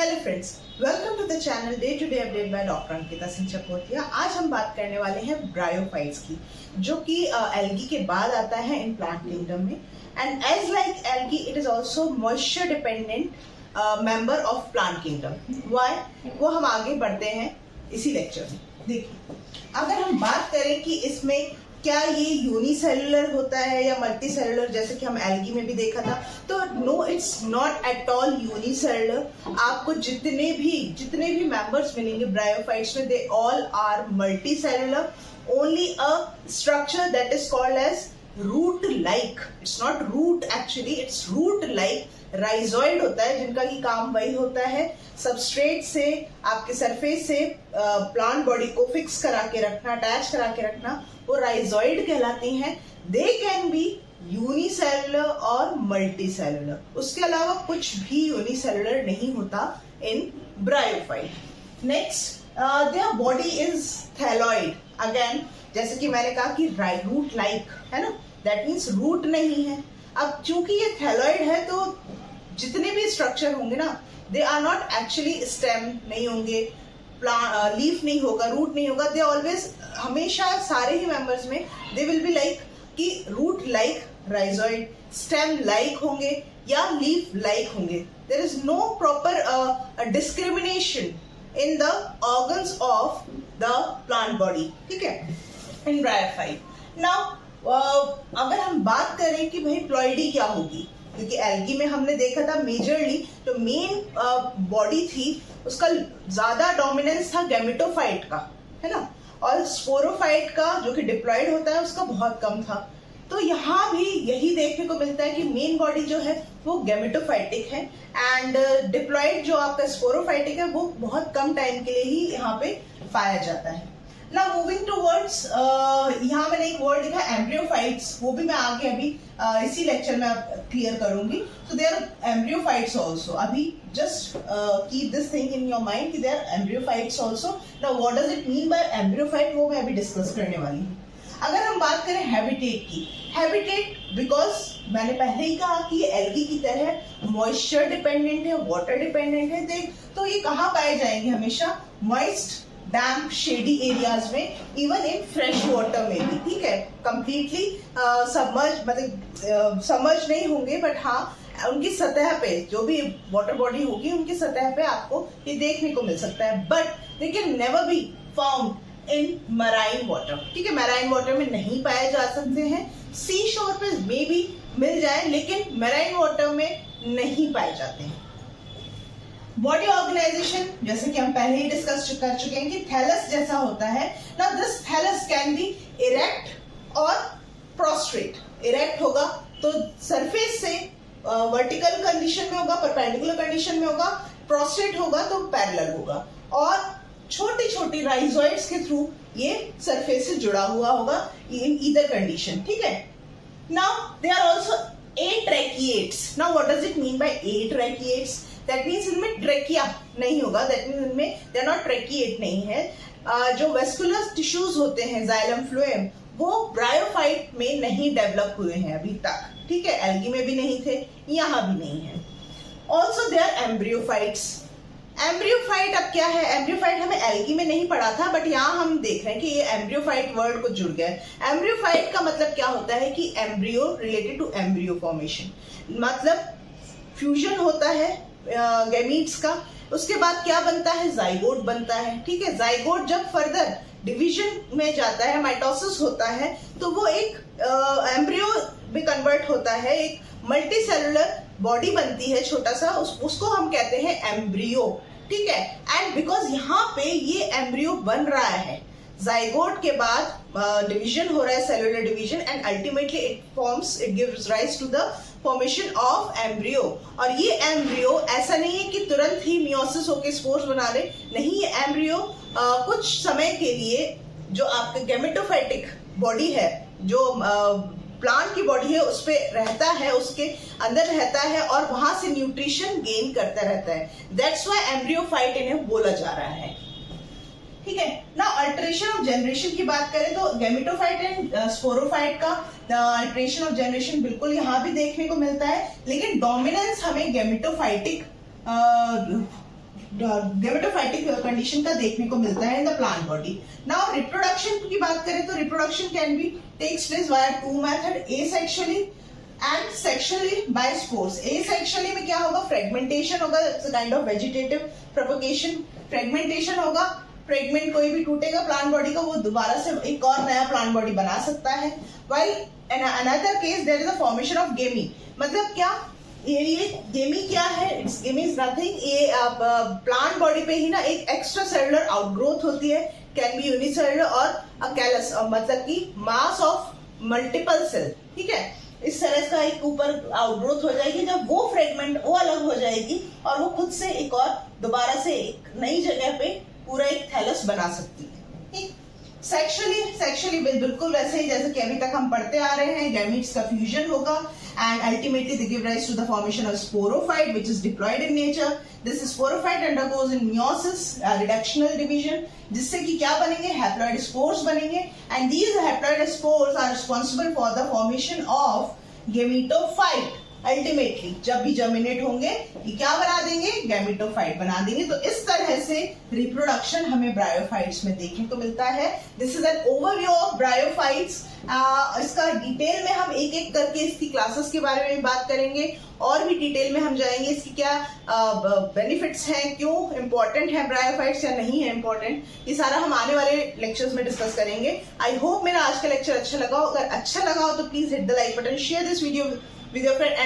Hello friends, welcome to the channel day to day update by doctor Ankita Singh Chakotiya. आज हम बात करने वाले हैं ब्रायोफाइट्स की, जो कि एल्गी के बाद आता है इन प्लांट किंगडम में। And as like algae it is also moisture dependent member of plant kingdom. Why, वो हम आगे बढ़ते हैं इसी लेक्चर में। देखिए, अगर हम बात करें कि इसमें क्या ये यूनिसेलुलर होता है या मल्टी सेलुलर, जैसे कि हम एल्गी में भी देखा था, तो no, it's not at all unicellular. आपको जितने भी मेंबर्स मिलेंगे ब्रायोफाइट्स में, they all are multicellular. Only a structure that is called as root like, it's not root actually, it's root like rhizoid होता है, जिनका की काम वही होता है सबस्ट्रेट से, आपके सरफेस से प्लांट बॉडी को फिक्स करा के रखना, अटैच करा के रखना, वो राइजोइड कहलाती हैं। दे कैन बी यूनिसेलुलर और मल्टी सेलुलर। उसके अलावा कुछ भी यूनिसेलुलर नहीं होता in bryophyte. Next, there body is thalloid. Again, जैसे कि मैंने कहा कि रूट लाइक है ना, दैट मीन्स रूट नहीं है। अब चूंकि ये थैलॉइड है, तो जितने भी स्ट्रक्चर होंगे ना, they are not actually stem नहीं होंगे, लीफ नहीं होगा, रूट नहीं होगा। दे ऑलवेज, हमेशा सारे ही मेंबर्स में दे विल बी लाइक कि root like rhizoid, stem like होंगे या लीफ लाइक होंगे। There is no proper discrimination in the organs of the plant body, ठीक है, इन ब्रायोफाइट। नाउ अगर हम बात करें कि भाई प्लॉइडी क्या होगी, क्योंकि एल्गी में हमने देखा था मेजरली जो मेन बॉडी थी उसका ज्यादा डोमिनेंस था गैमेटोफाइट का, है ना, और स्पोरोफाइट का जो कि डिप्लॉइड होता है उसका बहुत कम था। तो यहाँ भी यही देखने को मिलता है कि मेन बॉडी जो है वो गैमेटोफाइटिक है एंड डिप्लॉइड जो आपका स्पोरोफाइटिक है वो बहुत कम टाइम के लिए ही यहाँ पे पाया जाता है। Now moving towards, यहाँ मैंने एक वर्ड लिखा एम्ब्रियोफाइट्स, वो भी मैं आगे अभी इसी लेक्चर में क्लियर करूंगी। So there are embryophytes also. अभी just keep this thing in your mind कि there are embryophytes also. Now what does it mean by embryophyte, वो मैं अभी डिस्कस करने वाली हूँ। अगर हम बात करें हैबिटेट की, हैबिटेट बिकॉज मैंने पहले ही कहा कि ये एल्गी की तरह मॉइस्चर डिपेंडेंट है, वाटर डिपेंडेंट है, तो ये कहाँ पाए जाएंगे? हमेशा मॉइस्ट, डैम्प, शेडी एरियाज में, इवन इन फ्रेश वाटर में भी, ठीक है। कंप्लीटली सबमर्ज, मतलब सबमर्ज नहीं होंगे, बट हाँ उनकी सतह पे जो भी वाटर बॉडी होगी उनकी सतह पे आपको ये देखने को मिल सकता है। But they can never be found in marine water, ठीक है, मराइन वाटर में नहीं पाए जा सकते हैं। सी शोर पे मे बी मिल जाए, लेकिन मराइन वाटर में नहीं पाए जाते हैं। बॉडी ऑर्गेनाइजेशन, जैसे कि हम पहले ही डिस्कस कर चुके हैं कि थैलस जैसा होता है। Now this thallus can be erect और प्रोस्ट्रेट। इरेक्ट होगा तो सरफेस से वर्टिकल कंडीशन में होगा, परपेंडिकुलर कंडीशन में होगा। प्रोस्ट्रेट होगा तो पैरेलल होगा, और छोटी छोटी राइजोइड्स के थ्रू ये सरफेस से जुड़ा हुआ होगा इन ईदर कंडीशन, ठीक है। Now they are also atracheates. Now what does it mean by atracheates? That means इनमें ट्रेकिया नहीं होगा, दैट मीन्स इनमें दे आर नॉट ट्रेकिएट नहीं है। जो वेस्कुलर टिश्यूज होते हैं, जाइलम, फ्लोएम, वो ब्रायोफाइट में नहीं डेवलप हुए हैं अभी तक, ठीक है, एल्गी में भी नहीं थे, यहाँ भी नहीं है। Also they are embryophytes. Embryophyte अब क्या है? एम्ब्रियोफाइट हमें एल्गी में नहीं पढ़ा था, बट यहाँ हम देख रहे हैं कि ये एम्ब्रियोफाइट वर्ड को जुड़ गया है। एम्ब्रियोफाइट का मतलब क्या होता है कि embryo related to embryo formation, मतलब फ्यूजन होता है गैमीट्स का, उसके बाद क्या बनता है? जाइगोट बनता है, ठीक है। जाइगोट जब फर्दर डिवीजन में जाता है, माइटोसिस होता है, तो वो एक एम्ब्रियो में कन्वर्ट होता है, एक मल्टी सेलुलर बॉडी बनती है छोटा सा, उसको हम कहते हैं एम्ब्रियो, ठीक है। एंड बिकॉज यहाँ पे ये एम्ब्रियो बन रहा है, जाइगोट के बाद डिवीजन हो रहा है, cellular division, and ultimately it gives rise to the formation of embryo. और ये एम्ब्रियो ऐसा नहीं है कि तुरंत ही मियोसिस होकर स्पोर्स बना ले, नहीं, ये एम्ब्रियो कुछ समय के लिए जो आपके गैमेटोफाइटिक बॉडी है, जो प्लांट की बॉडी है, उस पे रहता है, उसके अंदर रहता है और वहां से न्यूट्रिशन गेन करता रहता है। दैट्स व्हाई एम्ब्रियोफाइट इन्हें बोला जा रहा है, ठीक है ना। अल्टरेशन ऑफ जनरेशन की बात करें तो गैमेटोफाइट एंड स्पोरोफाइट का अल्टरेशन ऑफ जनरेशन बिल्कुल यहाँ भी देखने को मिलता है, लेकिन डोमिनेंस हमें गैमेटोफाइटिक गेमेटोफाइटिक कंडीशन का देखने को मिलता है in the plant body. Now reproduction की बात करें तो reproduction can be takes place via two method, asexually and sexually by spores. Asexually में क्या होगा, फ्रेगमेंटेशन होगा, it's a kind of vegetative propagation. Fragmentation होगा, फ्रेगमेंट कोई भी टूटेगा प्लांट बॉडी का, वो दोबारा से एक और नया प्लांट बॉडी बना सकता है। While in another case there is a formation of gemmae. मतलब क्या, ये गेमी क्या है, इट्स गेमी इज नथिंग, ये प्लांट बॉडी पे ही ना एक एक्स्ट्रा सेलुलर आउटग्रोथ होती है, कैन बी यूनिसेलुलर और अ कैलस, मतलब की मास ऑफ मल्टीपल सेल, ठीक है। इस तरह का एक ऊपर आउटग्रोथ हो जाएगी, जब वो फ्रेगमेंट वो अलग हो जाएगी और वो खुद से एक और दोबारा से एक नई जगह पे पूरा एक थैलस बना सकती है, ठीक। सेक्सुअली बिल्कुल वैसे ही जैसे कि अभी तक हम पढ़ते आ रहे हैं, गैमीट्स का फ्यूजन होगा and ultimately they give rise to the formation of sporophyte which is diploid in nature. This sporophyte undergoes in meiosis, reductional division, जिससे कि क्या बनेंगे, haploid spores बनेंगे, and these haploid spores are responsible for the formation of gametophyte. Ultimately जब भी germinate होंगे ये क्या बना देंगे, गैमेटोफाइट बना देंगे। तो इस तरह से रिप्रोडक्शन हमें ब्रायोफाइट्स में देखने को मिलता है। This is an overview of bryophytes. इसका डिटेल में हम एक एक करके इसकी क्लासेस के बारे में बात करेंगे और भी डिटेल में हम जाएंगे, इसकी क्या बेनिफिट्स हैं, क्यों इंपॉर्टेंट है ब्रायोफाइट्स या नहीं है इंपॉर्टेंट, ये सारा हम आने वाले लेक्चर्स में डिस्कस करेंगे। आई होप मेरा आज का लेक्चर अच्छा लगा हो। अगर अच्छा लगा हो तो please hit the like button, share this video with your friend